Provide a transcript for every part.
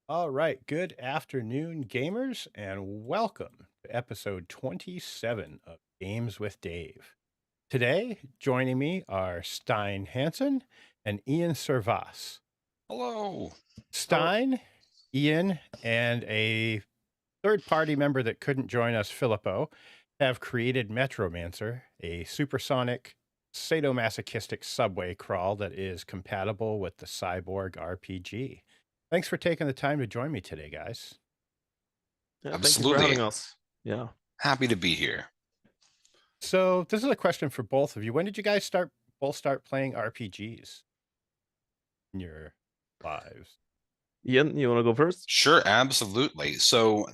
All right. Good afternoon, gamers, and welcome to episode 27 of Games with Dave. Today, joining me are Stein Hansen and Ian SerVaas. Hello. Hello. Stein, Ian, and a third party member that couldn't join us, Filippo, have created Metromancer, a supersonic, sadomasochistic subway crawl that is compatible with the CyBorg RPG. Thanks for taking the time to join me today, guys. Yeah, thank you for Absolutely. having us. Yeah. Happy to be here. So this is a question for both of you. When did you guys both start playing RPGs in your lives? Ian, you want to go first? Sure, absolutely. So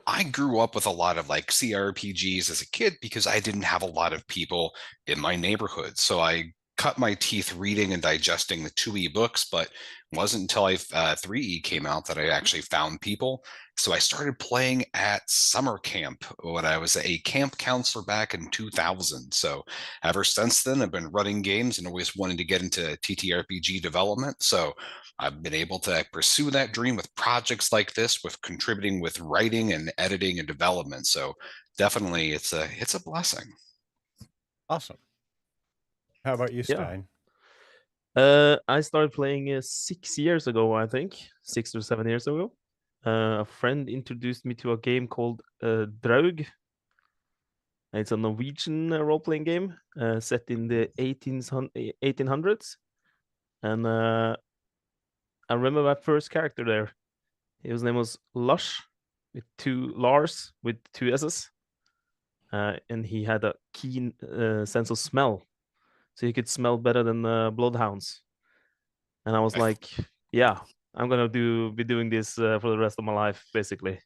I grew up with a lot of like CRPGs as a kid because I didn't have a lot of people in my neighborhood. So I cut my teeth reading and digesting the 2E books, but it wasn't until 3E came out that I actually found people. So I started playing at summer camp when I was a camp counselor back in 2000. So ever since then, I've been running games and always wanted to get into TTRPG development. So I've been able to pursue that dream with projects like this, with contributing with writing and editing and development. So definitely it's a blessing. Awesome. How about you, Yeah. Stein? I started playing 6 years ago, I think, 6 or 7 years ago. A friend introduced me to a game called Draug. It's a Norwegian role-playing game set in the 1800s. And I remember my first character there. His name was Lush, with Lars with two S's. And he had a keen sense of smell. So he could smell better than bloodhounds. And I was I like, yeah, I'm gonna be doing this for the rest of my life, basically.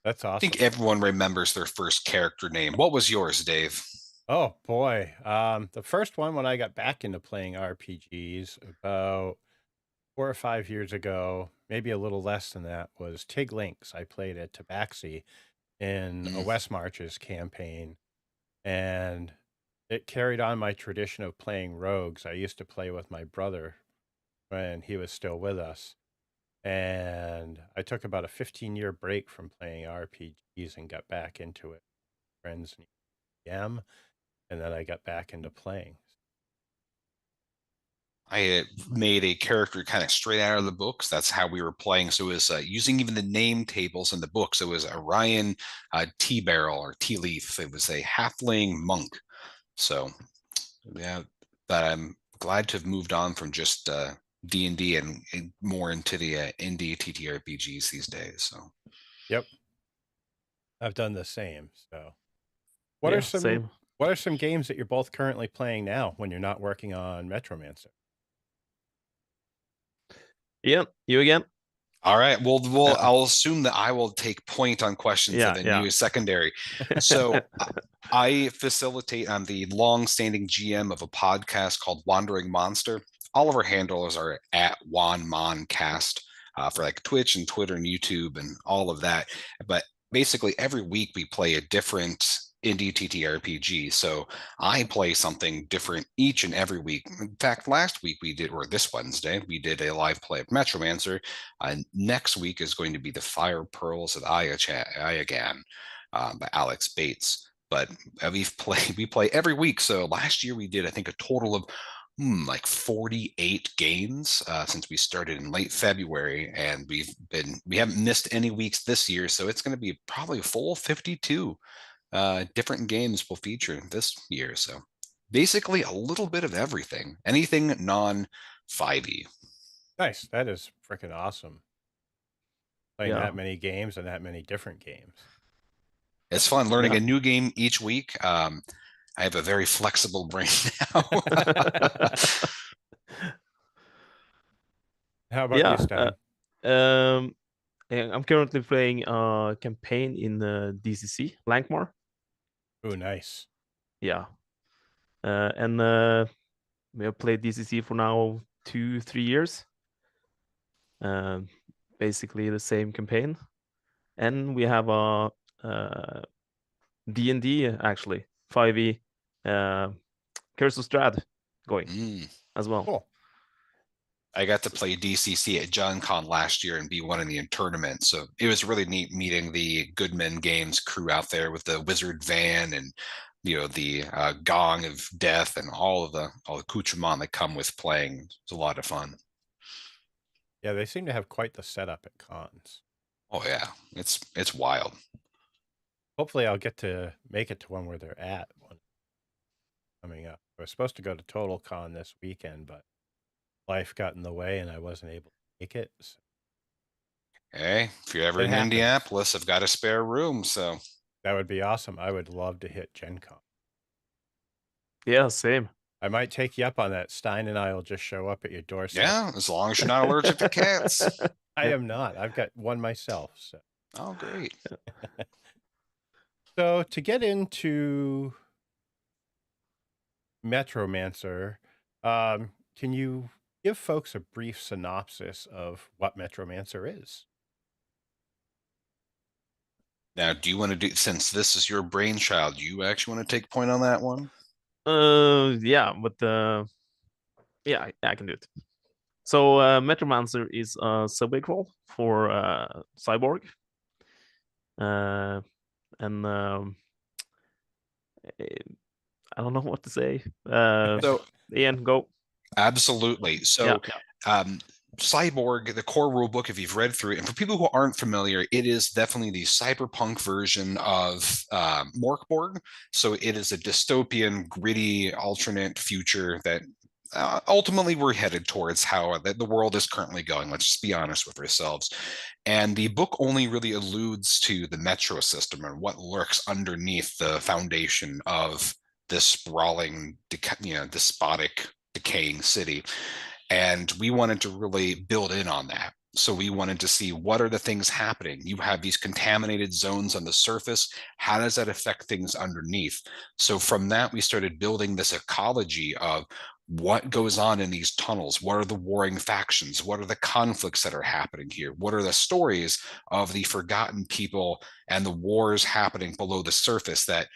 That's awesome. think everyone remembers their first character name. What was yours, Dave? Oh boy. The first one when I got back into playing RPGs about 4 or 5 years ago, maybe a little less than that, was Tig Links. I played at Tabaxi in a Mm. West Marches campaign, and it carried on my tradition of playing rogues. I used to play with my brother when he was still with us. And I took about a 15-year break from playing RPGs and got back into it. Friends and EM, and then I got back into playing. I made a character kind of straight out of the books. That's how we were playing. So it was using even the name tables in the books. It was Orion Tea Barrel or Tea Leaf. It was a halfling monk. So yeah, but I'm glad to have moved on from just D&D and more into the indie TTRPGs these days. So Yep, I've done the same. So, what are Yeah, some same. what are some games that you're both currently playing now when you're not working on Metromancer? Ian, you again? all right, well, Yeah, I'll assume that I will take point on questions and then yeah. you secondary. So I facilitate. I'm the long-standing GM of a podcast called Wandering Monster. All of our handlers are at WanMonCast for like Twitch and Twitter and YouTube and all of that. But basically, every week we play a different indie TTRPG. So I play something different each and every week. In fact, last week we did, or this Wednesday, we did a live play of Metromancer. Next week is going to be the Fire Pearls of Iagan by Alex Bates. But we play every week. So last year we did, I think, a total of like 48 games since we started in late February, and we haven't missed any weeks this year. So it's going to be probably a full 52 different games will feature this year. So basically a little bit of everything, anything non 5e. Nice, that is freaking awesome. Playing Yeah. that many games and that many different games. It's fun learning Yeah. a new game each week. I have a very flexible brain now. How about you, Yeah. Stein? I'm currently playing a campaign in DCC, Lankmar. Oh, nice. Yeah. And we have played DCC for now 2-3 years. Basically the same campaign. And we have a D&D actually, 5e Curse of Strahd going as well. Cool. I got to play DCC at Gen Con last year and be one in the tournament. So it was really neat meeting the Goodman Games crew out there with the wizard van and the gong of death and all the accoutrement that come with playing. It's a lot of fun. Yeah, they seem to have quite the setup at cons. Oh yeah, it's wild. Hopefully, I'll get to make it to one where they're at one coming up. I was supposed to go to Total Con this weekend, but life got in the way and I wasn't able to make it. So Hey, if you're ever it in happens. Indianapolis, I've got a spare room, so That would be awesome. I would love to hit Gen Con. Yeah, same. I might take you up on that. Stein and I will just show up at your doorstep. yeah, as long as you're not allergic to cats. I am not. I've got one myself. So. Oh, great. So to get into Metromancer, can you give folks a brief synopsis of what Metromancer is? Now, do you want to do, since this is your brainchild, do you actually want to take point on that one? Yeah, but yeah, I can do it. So Metromancer is a subway crawl for CyBorg. And I don't know what to say. So Ian, go. absolutely. So CyBorg, the core rulebook, if you've read through it, and for people who aren't familiar, it is definitely the cyberpunk version of Morkborg. So it is a dystopian, gritty, alternate future that ultimately we're headed towards how the world is currently going. Let's just be honest with ourselves. And the book only really alludes to the metro system and what lurks underneath the foundation of this sprawling, despotic, decaying city. And we wanted to really build in on that. So we wanted to see what are the things happening. You have these contaminated zones on the surface. How does that affect things underneath? So from that, we started building this ecology of what goes on in these tunnels. What are the warring factions? What are the conflicts that are happening here? What are the stories of the forgotten people and the wars happening below the surface that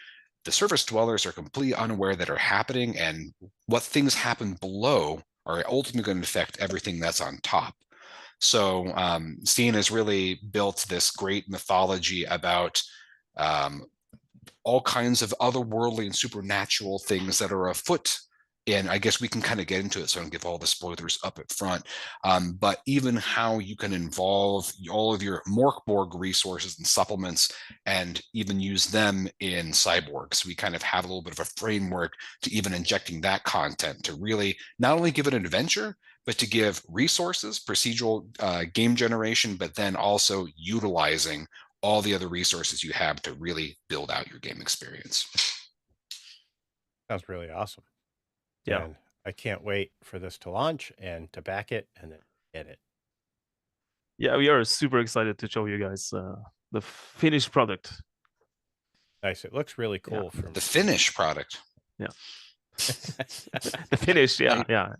the surface dwellers are completely unaware that are happening, and what things happen below are ultimately going to affect everything that's on top. So Stein has really built this great mythology about all kinds of otherworldly and supernatural things that are afoot. And I guess we can kind of get into it, so I don't give all the spoilers up at front. But even how you can involve all of your Morkborg resources and supplements and even use them in CyBorg. So we kind of have a little bit of a framework to even injecting that content to really not only give it an adventure, but to give resources, procedural game generation, but then also utilizing all the other resources you have to really build out your game experience. Sounds really awesome. Yeah. And I can't wait for this to launch and to back it and then get it. Yeah, we are super excited to show you guys the finished product. Nice. It looks really cool. Yeah. From the finished product. Yeah. The finished, yeah.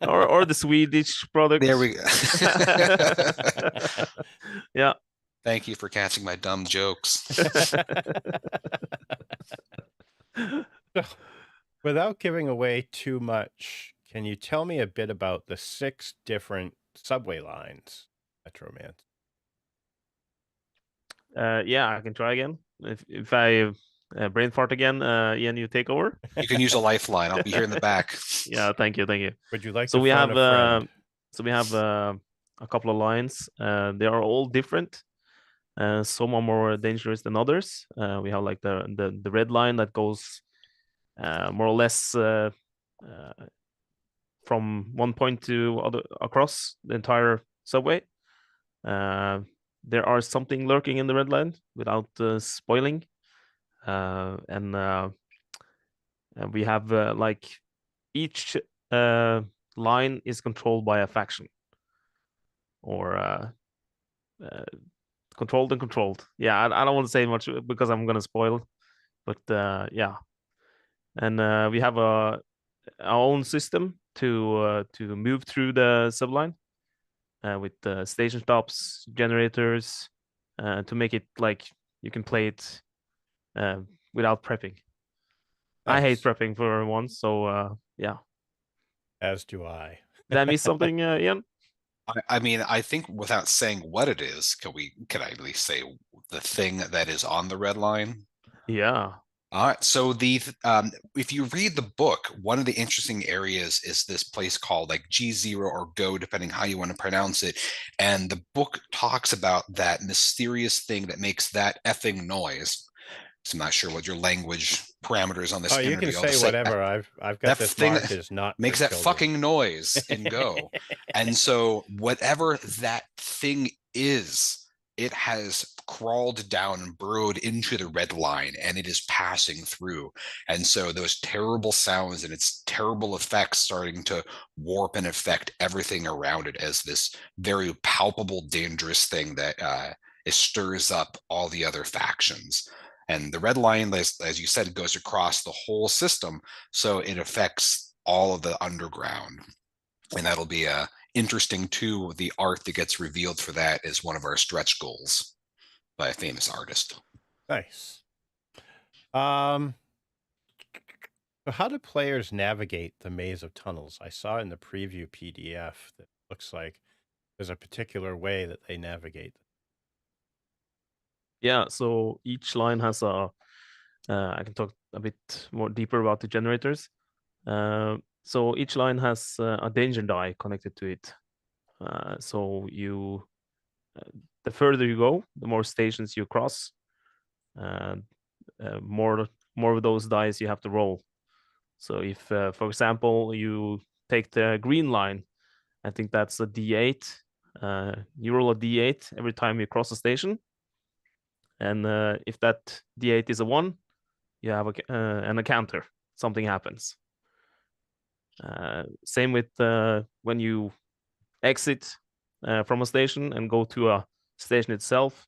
Or the Swedish product. There we go. Yeah. Thank you for catching my dumb jokes. So, without giving away too much, can you tell me a bit about the 6 different subway lines, Metromancer? Yeah, I can try again. If I brain fart again, Ian, you take over. You can use a lifeline. I'll be here in the back. Yeah, thank you. Would you like so to we phone have a friend? So we have a couple of lines. They are all different. Some are more dangerous than others. We have like the red line that goes more or less from one point to other across the entire subway. There are something lurking in the red line without spoiling, and we have like each line is controlled by a faction, or controlled and controlled. Yeah, I don't want to say much because I'm gonna spoil, but yeah, and we have our own system to move through the subline with station stops, generators, to make it like you can play it without prepping. Nice. I hate prepping for once, so yeah. As do I. Did I miss something, Ian? I mean, I think without saying what it is, can I at least say the thing that is on the red line? Yeah. All right. So if you read the book, one of the interesting areas is this place called like G0 or Go, depending how you want to pronounce it. And the book talks about that mysterious thing that makes that effing noise. So I'm not sure what your language parameters on this Oh, you can interview. I'll say just say whatever. I've got that this thing marked as not for makes that children. fucking noise in Go. And so whatever that thing is, it has crawled down and burrowed into the red line and it is passing through. And so those terrible sounds and its terrible effects starting to warp and affect everything around it as this very palpable, dangerous thing that it stirs up all the other factions. And the red line, as you said, goes across the whole system. So it affects all of the underground. And that'll be interesting too. The art that gets revealed for that is one of our stretch goals by a famous artist. Nice. So how do players navigate the maze of tunnels? I saw in the preview PDF that looks like there's a particular way that they navigate. Yeah, so each line has I can talk a bit more deeper about the generators. So each line has a danger die connected to it. So the further you go, the more stations you cross, more of those dice you have to roll. So if, for example, you take the green line, I think that's a D8. You roll a D8 every time you cross a station, and if that D8 is a 1, you have an encounter. Something happens. Same with when you exit from a station and go to a station itself.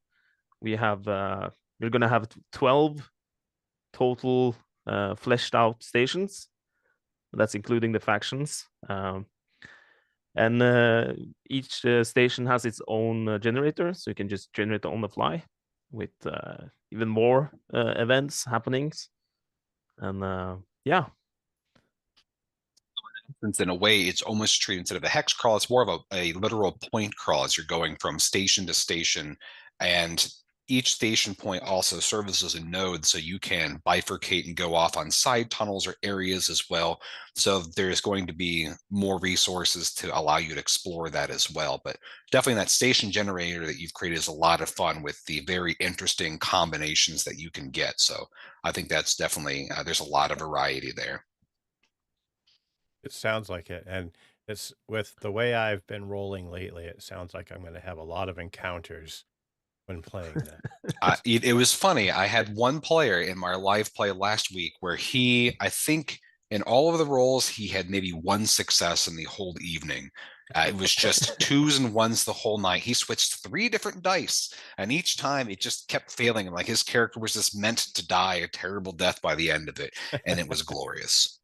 We're gonna have 12 total fleshed out stations. That's including the factions. And each station has its own generator, so you can just generate on the fly with even more events, happenings. And yeah. Since in a way, it's almost treated instead of a hex crawl, it's more of a literal point crawl as you're going from station to station. And each station point also serves as a node, so you can bifurcate and go off on side tunnels or areas as well. So there's going to be more resources to allow you to explore that as well. But definitely that station generator that you've created is a lot of fun with the very interesting combinations that you can get. So I think that's definitely, there's a lot of variety there. It sounds like it. And it's with the way I've been rolling lately, it sounds like I'm going to have a lot of encounters when playing that. It was funny. I had one player in my live play last week where I think in all of the rolls, he had maybe one success in the whole evening. It was just twos and ones the whole night. He switched 3 different dice, and each time it just kept failing. And like his character was just meant to die a terrible death by the end of it, and it was glorious.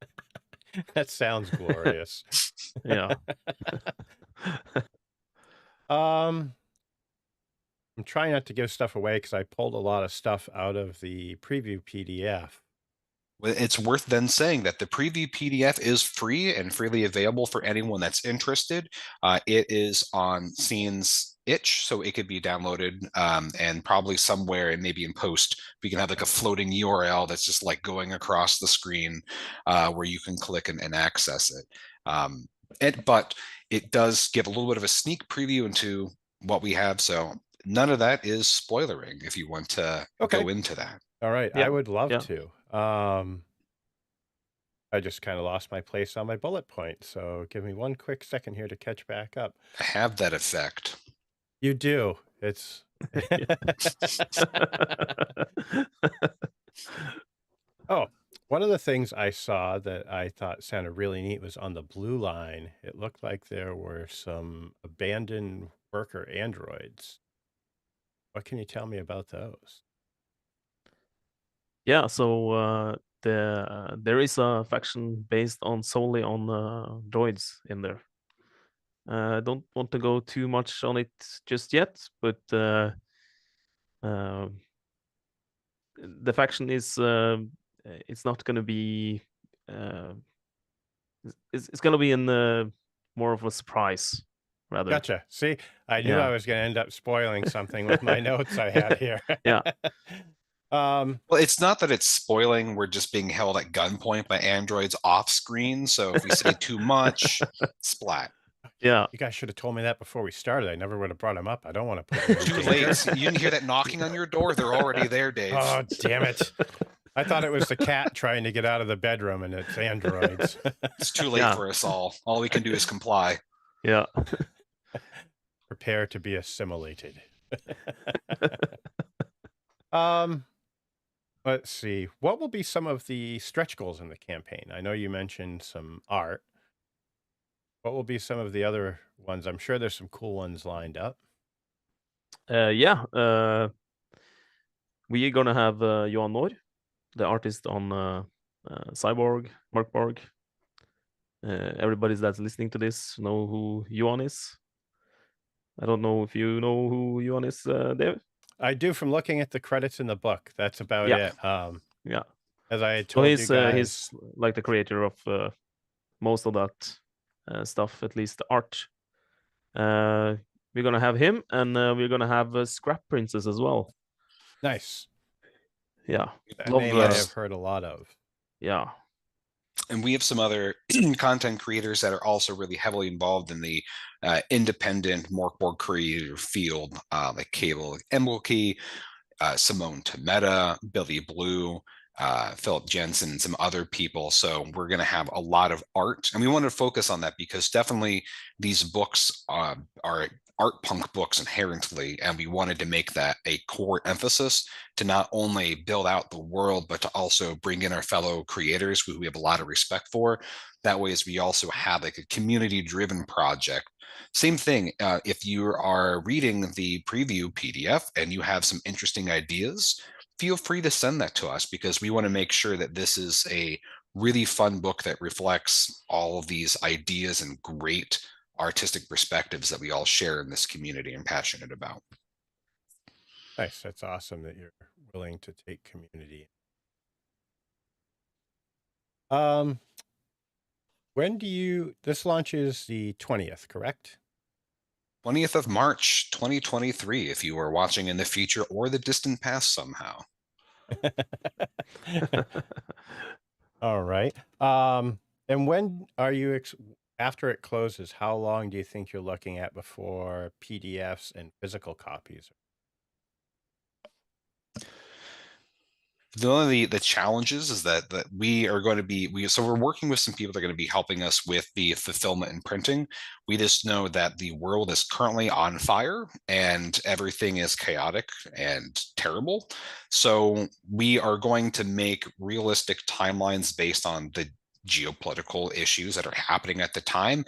That sounds glorious. Yeah. I'm trying not to give stuff away because I pulled a lot of stuff out of the preview PDF. It's worth then saying that the preview PDF is free and freely available for anyone that's interested. It is on Scene's itch, so it could be downloaded and probably somewhere and maybe in post, we can have like a floating URL that's just like going across the screen where you can click and access it. But it does give a little bit of a sneak preview into what we have. So none of that is spoilering if you want to go into that. All right. Yeah. I would love Yeah. to. I just kind of lost my place on my bullet point. So give me one quick second here to catch back up. I have that effect. You do. It's Oh, one of the things I saw that I thought sounded really neat was on the blue line. It looked like there were some abandoned worker androids. What can you tell me about those? Yeah, so there is a faction based solely on droids in there. I don't want to go too much on it just yet, but the faction is it's not going to be it's going to be in more of a surprise, rather. Gotcha. See, I knew I was going to end up spoiling something with my notes I had here. Yeah. Well, it's not that it's spoiling. We're just being held at gunpoint by androids off screen. So if we say too much, splat. Yeah. You guys should have told me that before we started. I never would have brought him up. I don't want to put you in Too danger. late. You didn't hear that knocking on your door? They're already there, Dave. Oh, damn it. I thought it was the cat trying to get out of the bedroom, and it's androids. It's too late for us all. All we can do is comply. Yeah. Prepare to be assimilated. Let's see. What will be some of the stretch goals in the campaign? I know you mentioned some art. What will be some of the other ones? I'm sure there's some cool ones lined up. Yeah. We're gonna have Johan Noor, the artist on CyBorg, Markborg. Everybody that's listening to this know who Johan is. I don't know if you know who Johan is, Dave. I do from looking at the credits in the book. That's about it. Yeah. As I had told you guys, he's like the creator of most of that stuff, at least the art. We're gonna have him, and we're gonna have Scrap Princess as well. Nice. Yeah, that name I have heard a lot of. Yeah. And we have some other content creators that are also really heavily involved in the independent Morkborg creator field, like Cable Embelke, Simone Tometa, Billy Blue, Philip Jensen, some other people. So we're going to have a lot of art, and we want to focus on that because definitely these books are art punk books inherently, and we wanted to make that a core emphasis to not only build out the world, but to also bring in our fellow creators who we have a lot of respect for. That way, as we also have like a community-driven project. Same thing, if you are reading the preview PDF and you have some interesting ideas, feel free to send that to us because we want to make sure that this is a really fun book that reflects all of these ideas and great artistic perspectives that we all share in this community and passionate about. Nice. That's awesome that you're willing to take community. When do you, this launches the 20th, correct? 20th of March, 2023, if you are watching in the future or the distant past somehow. All right. And when are you, after it closes, how long do you think you're looking at before PDFs and physical copies? The challenges is that we are going to be so we're working with some people that are going to be helping us with the fulfillment and printing. We just know that the world is currently on fire and everything is chaotic and terrible. So we are going to make realistic timelines based on the geopolitical issues that are happening at the time.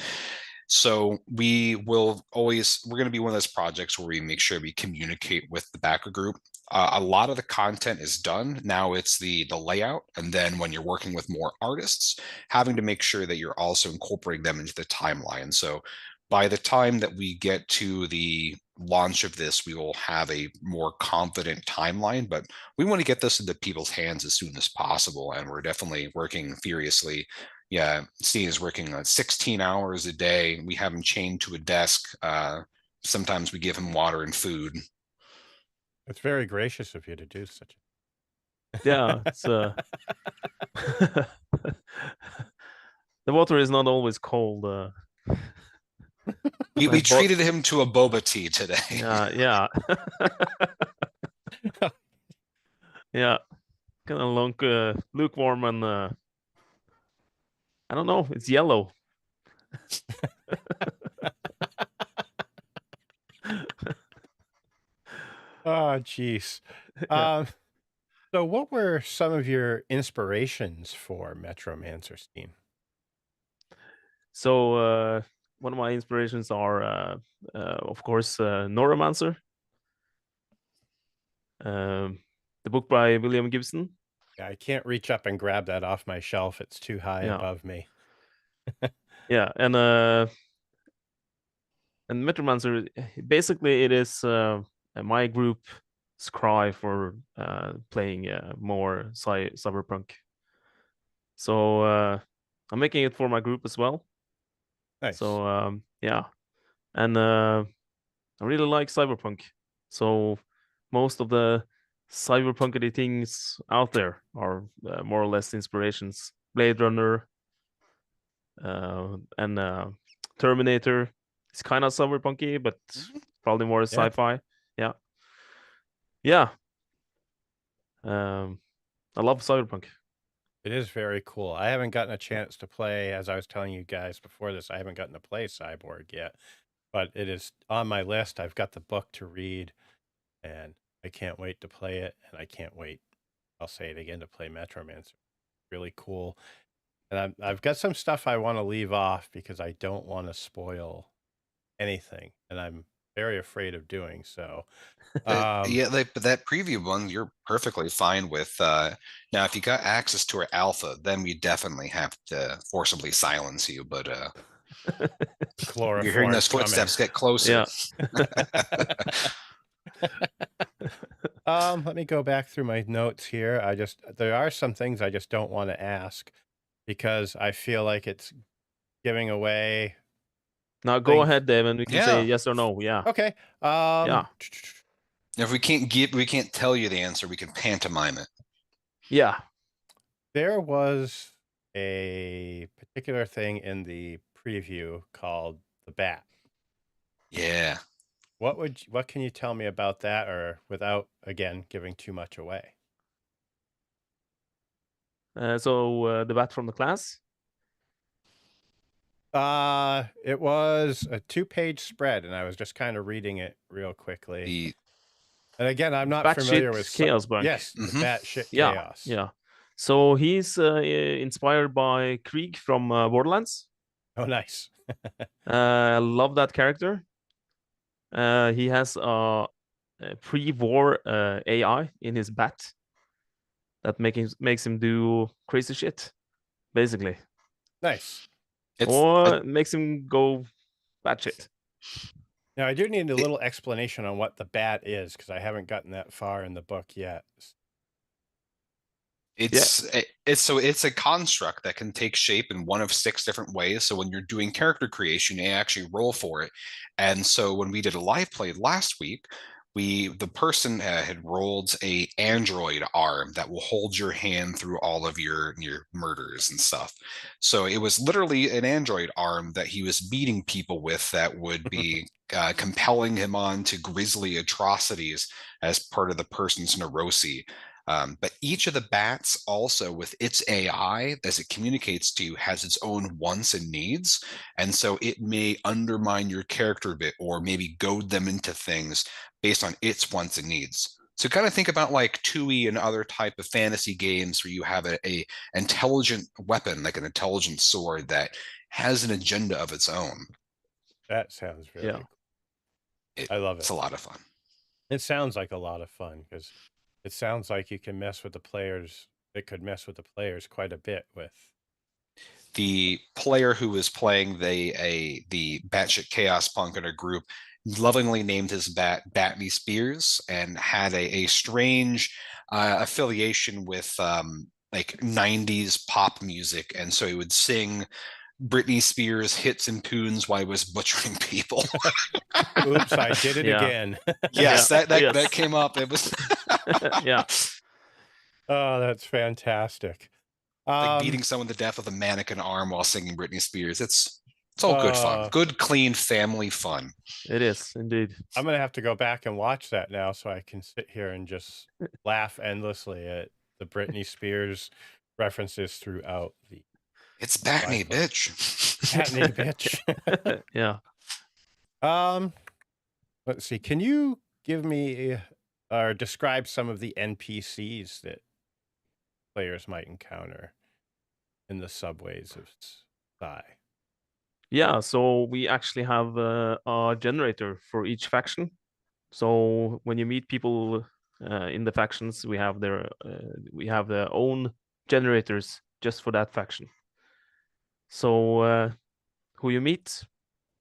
So we're going to be one of those projects where we make sure we communicate with the backer group. A lot of the content is done. Now it's the layout. And then when you're working with more artists, having to make sure that you're also incorporating them into the timeline. So by the time that we get to the launch of this, we will have a more confident timeline, but we want to get this into people's hands as soon as possible. And we're definitely working furiously. Yeah, Steve is working 16 hours a day. We have him chained to a desk. Sometimes we give him water and food. It's very gracious of you to do such. Yeah, it's the water is not always cold. We treated him to a boba tea today. Yeah. Yeah, kind of lukewarm and I don't know. It's yellow. Oh, geez. So what were some of your inspirations for Metromancer, Stein? So one of my inspirations are, of course, Neuromancer, the book by William Gibson. Yeah, I can't reach up and grab that off my shelf. It's too high above me. Yeah, and Metromancer, basically it is my group's cry for playing more cyberpunk. So I'm making it for my group as well. Nice. So yeah, and I really like cyberpunk. So most of the cyberpunk things out there are more or less inspirations. Blade Runner and Terminator. It's kind of cyberpunky, but probably more sci-fi. Yeah, yeah. I love cyberpunk. It is very cool. I haven't gotten a chance to play, as I was telling you guys before this, I haven't gotten to play CyBorg yet, but it is on my list. I've got the book to read, and I can't wait to play it, and I can't wait, I'll say it again, to play Metromancer. Really cool. And I've got some stuff I want to leave off because I don't want to spoil anything, and I'm very afraid of doing so. Yeah, but that preview one, you're perfectly fine with. Now, if you got access to our alpha, then we definitely have to forcibly silence you. But you're hearing those footsteps get closer. Yeah. Let me go back through my notes here. There are some things I just don't want to ask because I feel like it's giving away. Now go ahead, Dave, and we can say yes or no. Yeah. Okay. Yeah. If we can't tell you the answer, we can pantomime it. Yeah. There was a particular thing in the preview called the bat. Yeah. What can you tell me about that, or without again giving too much away? So the bat from the class. It was a 2-page spread, and I was just kind of reading it real quickly. And again, I'm not familiar with Chaos Bug. Yes, batshit yeah, chaos. Yeah. So he's inspired by Krieg from Borderlands. Oh, nice. I love that character. He has a pre-war AI in his bat that makes him do crazy shit, basically. Nice. Makes him go batshit. Now, I do need a little explanation on what the bat is, because I haven't gotten that far in the book yet. It's a construct that can take shape in one of 6 different ways. So when you're doing character creation, you actually roll for it. And so when we did a live play last week, the person had rolled a android arm that will hold your hand through all of your murders and stuff. So it was literally an android arm that he was beating people with that would be compelling him on to grisly atrocities as part of the person's neurosis. But each of the bats also with its AI, as it communicates to you, has its own wants and needs. And so it may undermine your character a bit or maybe goad them into things based on its wants and needs. So kind of think about like TUI and other type of fantasy games where you have a intelligent weapon, like an intelligent sword that has an agenda of its own. That sounds really cool. I love it. It's a lot of fun. It sounds like a lot of fun because it sounds like you can mess with the players. It could mess with the players quite a bit with. The player who was playing the batshit chaos punk in our group lovingly named his bat Batney Spears and had a strange affiliation with like 90s pop music. And so he would sing Britney Spears hits and tunes while he was butchering people. Oops, I did it again. Yes, that came up. It was yeah. Oh, that's fantastic. Like beating someone to death with a mannequin arm while singing Britney Spears. It's all good fun. Good, clean family fun. It is indeed. I'm gonna have to go back and watch that now so I can sit here and just laugh endlessly at the Britney Spears references throughout the. It's Batney, bitch. Batney, bitch. Yeah. Let's see. Can you give me or describe some of the NPCs that players might encounter in the subways of Psy? Yeah, so we actually have a generator for each faction. So when you meet people in the factions, we have their own generators just for that faction. So who you meet,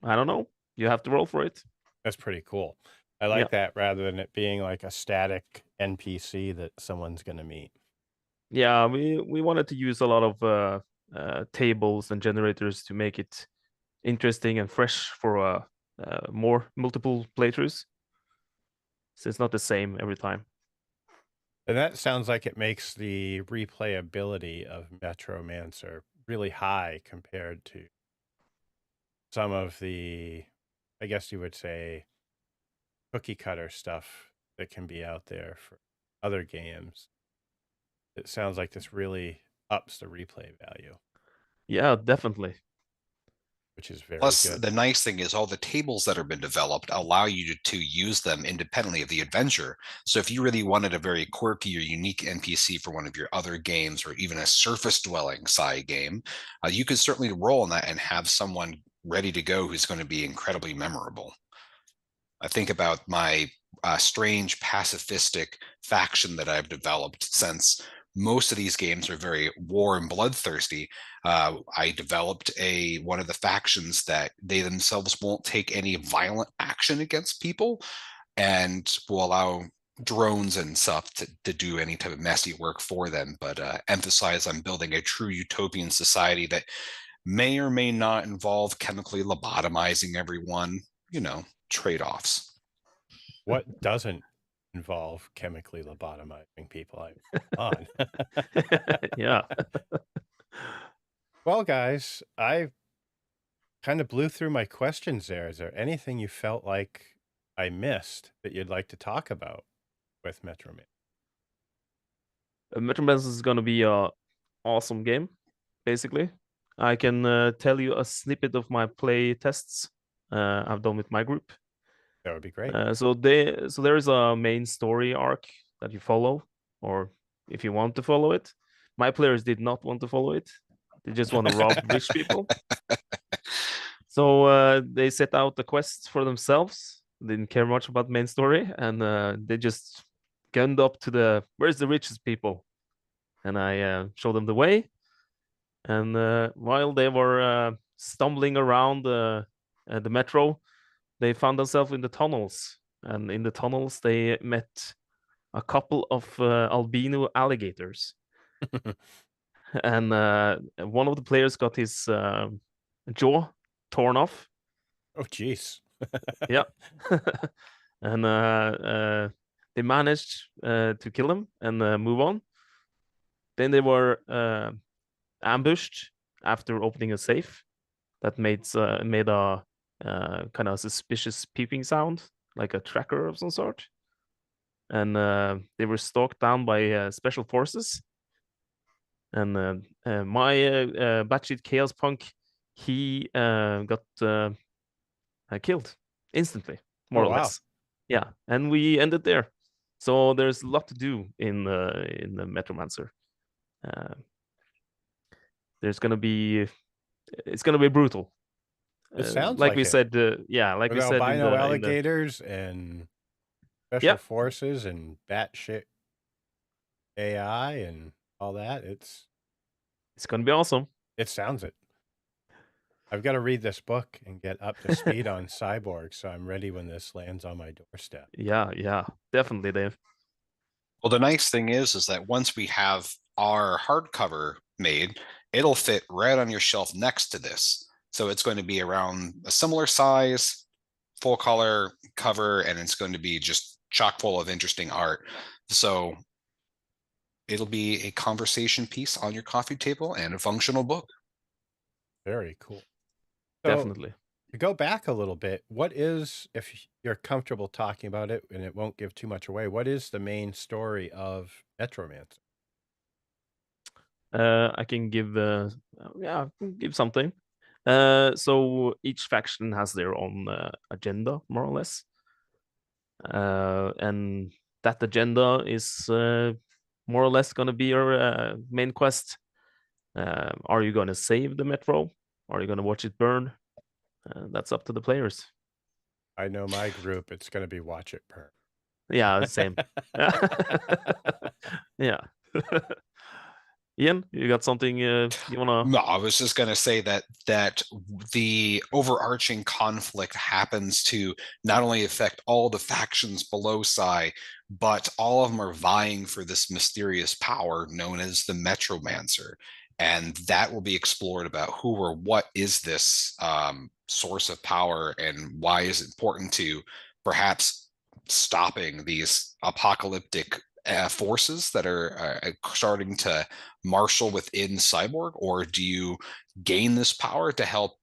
I don't know. You have to roll for it. That's pretty cool. I like that rather than it being like a static NPC that someone's going to meet. Yeah, we wanted to use a lot of tables and generators to make it interesting and fresh for more multiple playthroughs. So it's not the same every time. And that sounds like it makes the replayability of Metromancer really high compared to some of the, I guess you would say, cookie cutter stuff that can be out there for other games. It sounds like this really ups the replay value, Yeah, definitely. which is very Plus, good. the nice thing is all the tables that have been developed allow you to use them independently of the adventure. So if you really wanted a very quirky or unique NPC for one of your other games, or even a surface dwelling game, you could certainly roll on that and have someone ready to go who's going to be incredibly memorable. I think about my strange pacifistic faction that I've developed, since most of these games are very war and bloodthirsty. I developed one of the factions that they themselves won't take any violent action against people, and will allow drones and stuff to do any type of messy work for them, but emphasize on building a true utopian society that may or may not involve chemically lobotomizing everyone, trade-offs. What doesn't involve chemically lobotomizing people? On. Yeah. Well, guys, I kind of blew through my questions there. Is there anything you felt like I missed that you'd like to talk about with Metroman? Metromancer is gonna be a awesome game, basically. I can tell you a snippet of my play tests I've done with my group. That would be great. So there is a main story arc that you follow, or if you want to follow it. My players did not want to follow it. They just want to rob rich people. So they set out the quest for themselves. Didn't care much about the main story, and they just gunned up to where's the richest people, and I showed them the way. And while they were stumbling around the metro, they found themselves in the tunnels, and in the tunnels they met a couple of albino alligators, and one of the players got his jaw torn off. Oh, jeez. Yeah. And they managed to kill him and move on. Then they were ambushed after opening a safe that made a kind of suspicious peeping sound, like a tracker of some sort. And they were stalked down by special forces. And my batshit chaos punk, he got killed instantly, more Oh, or wow. less. Yeah, and we ended there. So there's a lot to do in the Metromancer. There's gonna be It's gonna be brutal. It sounds like like we it. said, like With we said in albino the alligators and special yeah, forces and batshit AI and all that. it's gonna be awesome. It sounds it. I've got to read this book and get up to speed on CyBorg, so I'm ready when this lands on my doorstep. Yeah, definitely, Dave. Well, the nice thing is that once we have our hardcover made, it'll fit right on your shelf next to this. So it's going to be around a similar size, full color cover, and it's going to be just chock full of interesting art. So it'll be a conversation piece on your coffee table and a functional book. Very cool. So, Definitely. to go back a little bit, what is, if you're comfortable talking about it and it won't give too much away, what is the main story of Metromancer? I can give something. So each faction has their own agenda, more or less. And that agenda is more or less going to be your main quest. Are you going to save the metro? Are you going to watch it burn? That's up to the players. I know my group, it's going to be watch it burn. Yeah, same. Yeah. Ian, you got something you wanna? No, I was just going to say that the overarching conflict happens to not only affect all the factions below Psy, but all of them are vying for this mysterious power known as the Metromancer, and that will be explored about who or what is this source of power, and why is it important to perhaps stopping these apocalyptic forces that are starting to marshal within CyBorg, or do you gain this power to help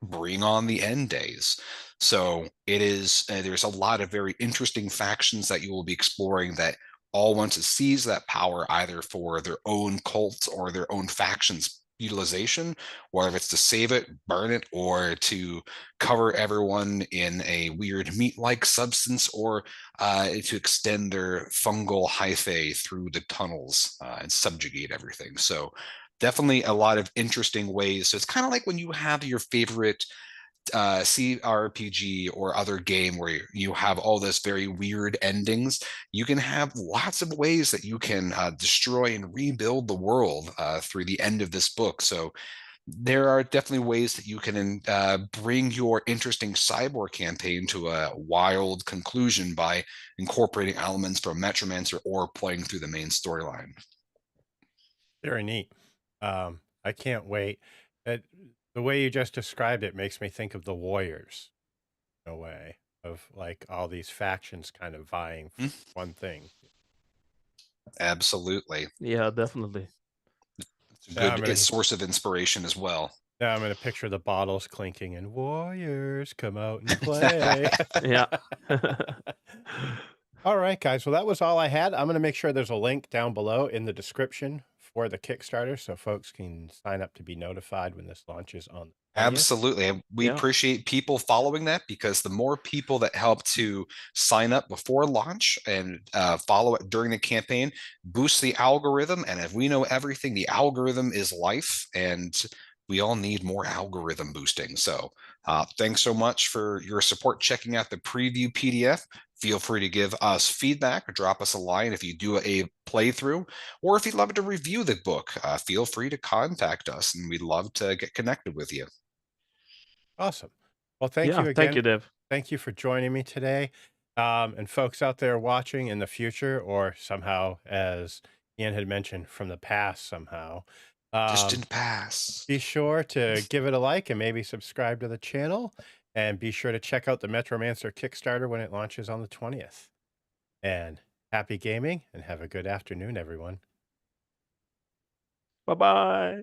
bring on the end days? So it is, there's a lot of very interesting factions that you will be exploring that all want to seize that power either for their own cults or their own factions utilization, whether it's to save it, burn it, or to cover everyone in a weird meat-like substance, or to extend their fungal hyphae through the tunnels and subjugate everything. So definitely a lot of interesting ways. So it's kind of like when you have your favorite CRPG or other game where you have all this very weird endings. You can have lots of ways that you can destroy and rebuild the world through the end of this book. So there are definitely ways that you can bring your interesting cyborg campaign to a wild conclusion by incorporating elements from Metromancer or playing through the main storyline. Very neat. I can't wait. The way you just described it makes me think of the Warriors in a way, of like all these factions kind of vying for one thing. Absolutely. Yeah, definitely. It's a Yeah, good source of inspiration as well. Now I'm going to picture the bottles clinking and Warriors come out and play. Yeah. All right, guys. Well, that was all I had. I'm going to make sure there's a link down below in the description for the Kickstarter so folks can sign up to be notified when this launches on the 20th. Absolutely. And we Yeah. appreciate people following that, because the more people that help to sign up before launch and follow it during the campaign boosts the algorithm. And if we know everything, the algorithm is life, and we all need more algorithm boosting. So thanks so much for your support checking out the preview PDF. Feel free to give us feedback or drop us a line if you do a playthrough, or if you'd love to review the book, feel free to contact us, and we'd love to get connected with you. Awesome. Well, thank you again. Thank you, Dev. Thank you for joining me today. And folks out there watching in the future, or somehow, as Ian had mentioned, from the past somehow, Distant past. be sure to give it a like and maybe subscribe to the channel. And be sure to check out the Metromancer Kickstarter when it launches on the 20th. And happy gaming, and have a good afternoon, everyone. Bye-bye.